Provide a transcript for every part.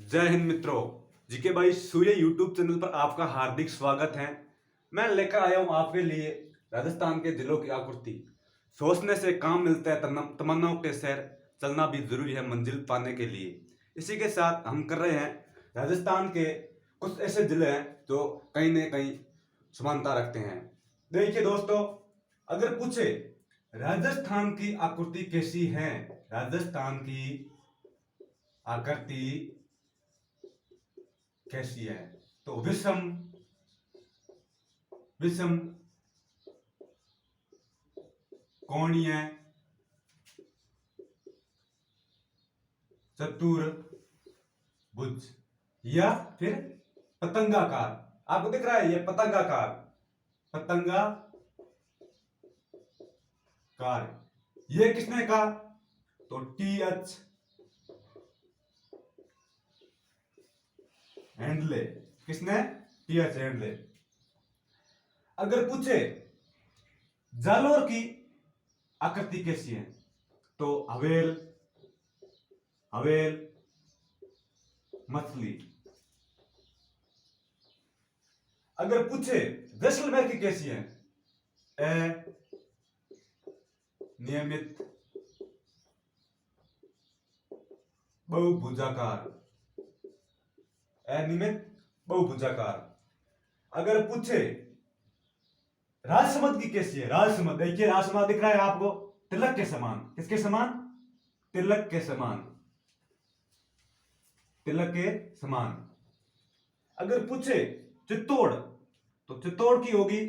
जय हिंद मित्रों। जीके भाई सूर्य यूट्यूब चैनल पर आपका हार्दिक स्वागत है। मैं लेकर आया हूं आपके लिए राजस्थान के जिलों की आकृति। सोचने से काम मिलता है, तमन्नाओं के शहर चलना भी जरूरी है मंजिल पाने के लिए। इसी के साथ हम कर रहे हैं राजस्थान के कुछ ऐसे जिले हैं जो कहीं न कहीं समानता रखते हैं। देखिए दोस्तों, अगर पूछे राजस्थान की आकृति कैसी है, राजस्थान की आकृति कैसी है, तो विषम विषम कोणीय चतुर्भुज या फिर पतंगाकार। आपको दिख रहा है ये पतंगाकार, पतंगाकार। ये किसने कहा? तो TH हैंडले। किसने? TH handle. अगर पूछे जालोर की आकृति कैसी है, तो हवेल हवेल मछली। अगर पूछे जैसलमेर की कैसी है, नियमित बहुभुजाकार, अनियमित बहुभुजाकार। अगर पूछे राजसमंद की कैसी है, राजसमंद, देखिए राजसमंद दिख रहा है आपको, तिलक के समान। किसके समान? तिलक के समान, तिलक के समान। अगर पूछे चित्तौड़, तो चित्तौड़ की होगी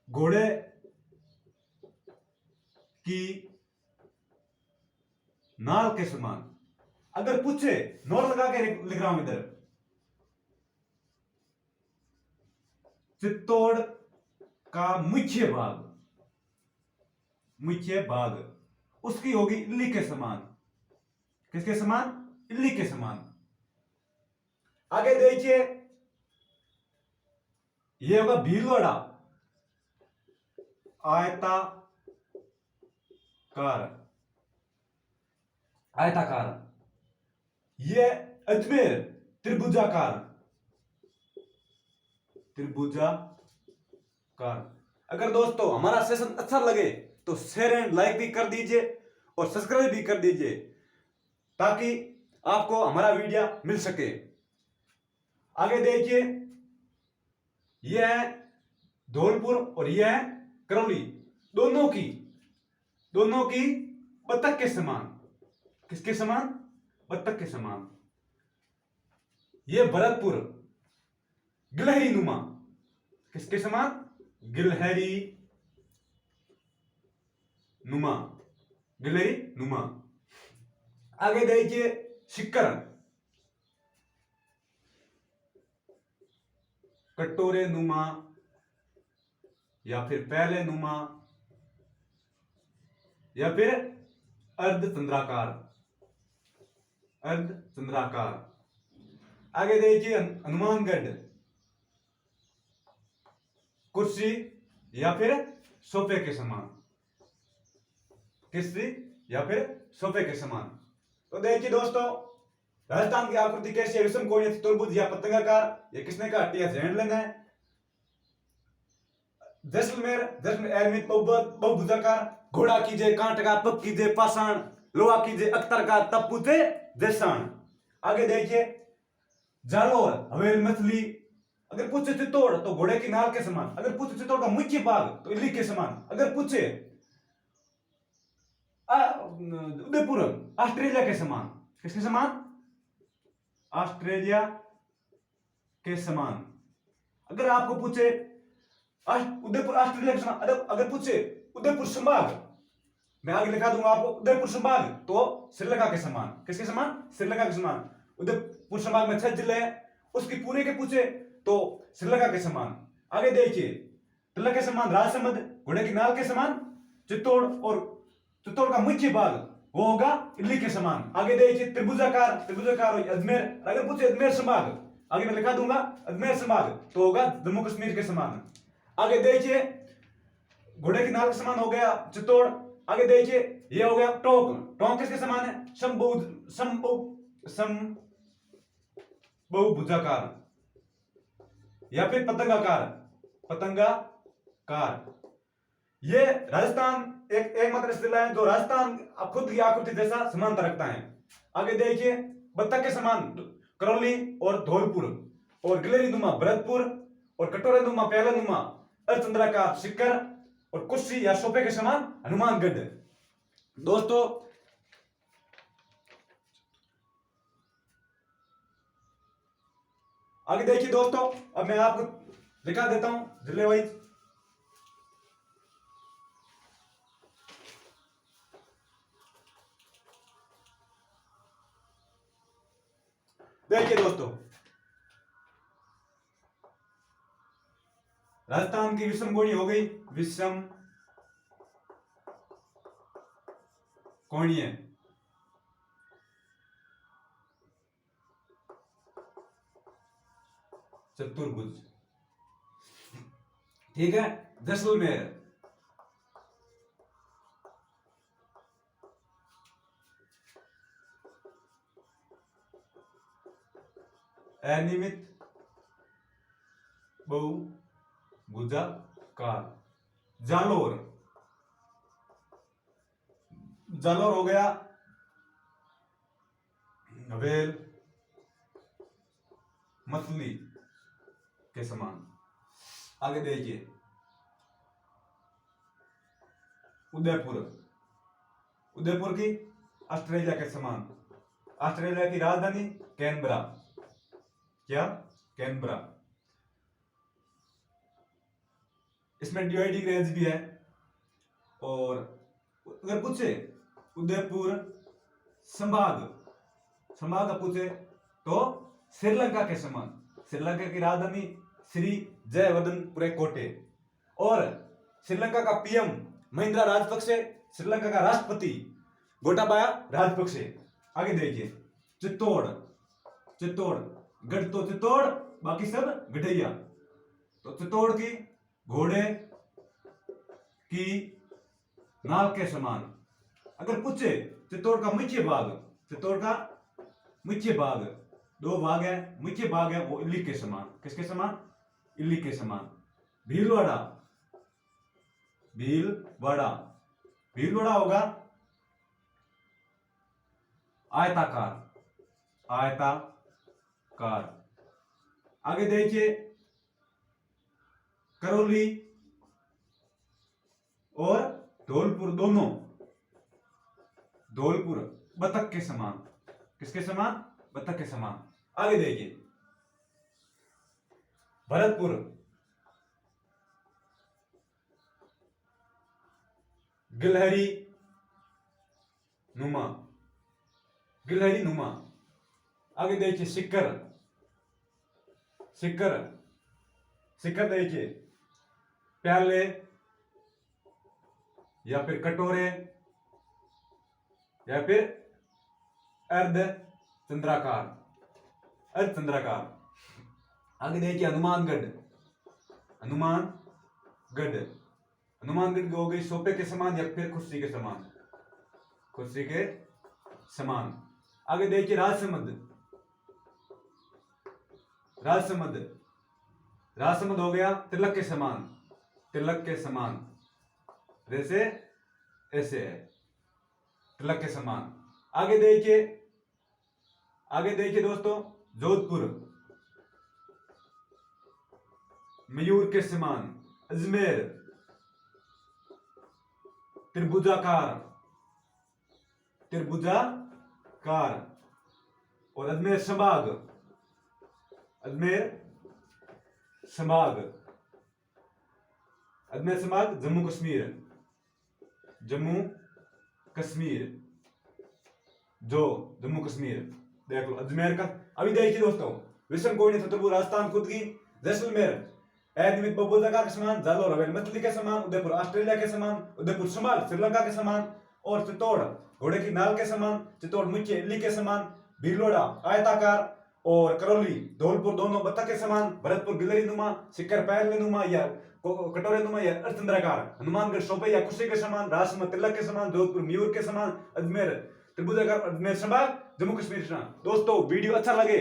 घोड़े की नाल के समान। अगर पूछे, नोट लगा के लिख रहा हूं इधर, चित्तौड़ का मुख्य भाग उसकी होगी इल्ली के समान। किसके समान? इल्ली के समान। आगे देखिए, ये होगा भीलवाड़ा, आयताकार। ये अजमेर त्रिभुजाकार। अगर दोस्तों हमारा सेशन अच्छा लगे तो शेयर एंड लाइक भी कर दीजिए और सब्सक्राइब भी कर दीजिए, ताकि आपको हमारा वीडियो मिल सके। आगे देखिए, यह है धौलपुर और यह है करौली। दोनों की बत्तख के समान। किसके समान? बत्तख के समान। यह भरतपुर गिलहरी नुमा। किसके समान? गिलहरी नुमा। आगे देखिए, सिक्कर कटोरे नुमा या फिर पहले नुमा या फिर अर्धचंद्राकार। आगे देखिए, हनुमानगढ़ कुर्सी या फिर सोफे के समान। तो देखिए दोस्तों, राजस्थान की आकृति कैसी है? विषम कोणीय चतुर्भुज या पतंगाकार। ये किसने कहा? TH हैंडले है। जैसलमेर एरमित बहुभुजाकार। घोड़ा कीजिए कांट का, तब कीजिए पाषाण, लोहा कीजिए अख्तर का, तब पूछे जैसाण। आगे देखिए, जालोर हवेल मछली। अगर पूछे चित्तौड़, तो घोड़े की नाल के समान। अगर पूछे चित्तौड़ का मुख्य भाग, तो इल्ली के समान। अगर पूछे उदयपुर, ऑस्ट्रेलिया के समान। किसके समान? ऑस्ट्रेलिया के समान। अगर आपको पूछे उदयपुर ऑस्ट्रेलिया के समान, अगर पूछे उदयपुर संभाग, मैं आगे लिखा दूंगा आपको, उदयपुर संभाग तो श्रीलंका के समान। किसके समान? श्रीलंका के समान। उदयपुर संभाग में 6 जिले हैं, उसकी पूरे के पूछे तो श्रीलंका के समान। आगे देखिए, तिलक के समान राजसमंद, घोड़े की नाल के समान चित्तौड़, और चित्तौड़ का मुख्य भाग वो होगा इल्ली के समान। आगे देखिए, त्रिभुजाकार अजमेर। अगर पूछे अजमेर संभाग, आगे मैं लिखा दूंगा अजमेर संभाग, तो होगा जम्मू कश्मीर के समान। आगे देखिए, घोड़े की नाल के समान हो गया चित्तौड़। आगे देखिए, ये हो गया टोंक किसके समान है? बहुभुजाकार, या फिर पतंगाकार, पतंगाकार। ये राजस्थान एक मात्र जिला है जो राजस्थान खुद की आकृति जैसा समानता रखता है। आगे देखिए, बत्तख के समान करौली और धौलपुर, और गिलहरी नुमा भरतपुर, और कटोरे नुमा प्याला नुमा अर्धचंद्राकार सिक्कर, और कुर्सी या सोफे के समान हनुमानगढ़। दोस्तों आगे देखिए दोस्तों, अब मैं आपको दिखा देता हूं जिले वाइज। देखिए दोस्तों, राजस्थान की विषम कोणी हो गई, विषम कोणीय। चतुर्भुज, ठीक है। जैसलमेर, अनियमित बहुभुजाकार। जालोर, जालोर हो गया हवेल मछली के समान। आगे देखिए, उदयपुर, उदयपुर की ऑस्ट्रेलिया के समान। ऑस्ट्रेलिया की राजधानी कैनबरा, क्या कैनबरा। इसमें डिवाइडिंग रेंज भी है। और अगर पूछे उदयपुर संभाग, संभाग पूछे तो श्रीलंका के समान। श्रीलंका की राजधानी श्री जयवर्धनपुरे कोटे, और श्रीलंका का पीएम महिंद्रा राजपक्षे, श्रीलंका का राष्ट्रपति गोटाबाया राजपक्षे। आगे देखिए, चित्तौड़, चित्तौड़ गढ़ तो चित्तौड़, बाकी सब गढ़ैया। तो चित्तौड़ की घोड़े की नाल के समान। अगर पूछे चित्तौड़ का मुख्य भाग, चित्तौड़ का मुख्य भाग, दो भाग है, मुख्य भाग है वो इल्ली के समान। किसके समान? इल्ली के समान। भीलवाड़ा, भीलवाड़ा, भीलवाड़ा होगा आयताकार, आयताकार। आगे देखिए, करौली और धौलपुर दोनों, धौलपुर बतख के समान। किसके समान? बतख के समान। आगे देखिए, भरतपुर, गिलहरी नुमा, गिलहरी नुमा। आगे देखिए, सिक्कर, सिक्कर, सिक्कर देखिए, प्याले या फिर कटोरे या फिर अर्ध चंद्राकार, अर्ध चंद्राकार। आगे देखिए, हनुमानगढ़, हनुमानगढ़, हनुमानगढ़ हो गई सोफे के समान या फिर कुर्सी के समान, कुर्सी के समान। आगे देखिए, राजसमंद, राजसमंद, राजसमंद हो गया तिलक के समान, तिलक के समान। जैसे ऐसे है, तिलक के समान। आगे देखिए, आगे देखिए दोस्तों, जोधपुर मयूर के समान। अजमेर त्रिभुजाकार, त्रिभुजाकार। और अजमेर संभाग, अजमेर संभाग, अजमेर संभाग जम्मू कश्मीर, जम्मू कश्मीर, जो जम्मू कश्मीर। देख लो अजमेर का। अभी देखिए दोस्तों, विषम कोणी चतुर्भुज राजस्थान खुद की। जैसलमेर अनियमित बहुभुजाकार के समान। जालोर हवेल मछली के समान। उदयपुर ऑस्ट्रेलिया के समान। उदयपुर संभाग श्रीलंका के समान। और चित्तौड़ घोड़े की नाल के समान। चित्तौड़ मुख्य इल्ली के समान। भीलवाड़ा आयताकार। और करौली धौलपुर दोनों बत्तख के समान। भरतपुर गिलहरी नुमा, सिक्कर पैरले नुमा या कटोरे नुमा या अर्धचंद्राकार। हनुमानगढ़ सोफे या कुर्सी के समान। राजसमंद तिलक के समान। जोधपुर मयूर के समान। अजमेर त्रिभुजाकार। अजमेर संभाग जम्मू कश्मीर। दोस्तों वीडियो अच्छा लगे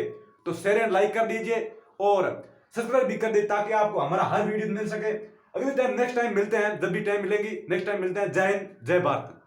तो शेयर एंड लाइक कर दीजिए और सब्सक्राइब भी कर दीजिए ताकि आपको हमारा हर वीडियो मिल सके। अगले टाइम नेक्स्ट टाइम मिलते हैं, जब भी टाइम मिलेगी नेक्स्ट टाइम मिलते हैं। जय हिंद, जय भारत।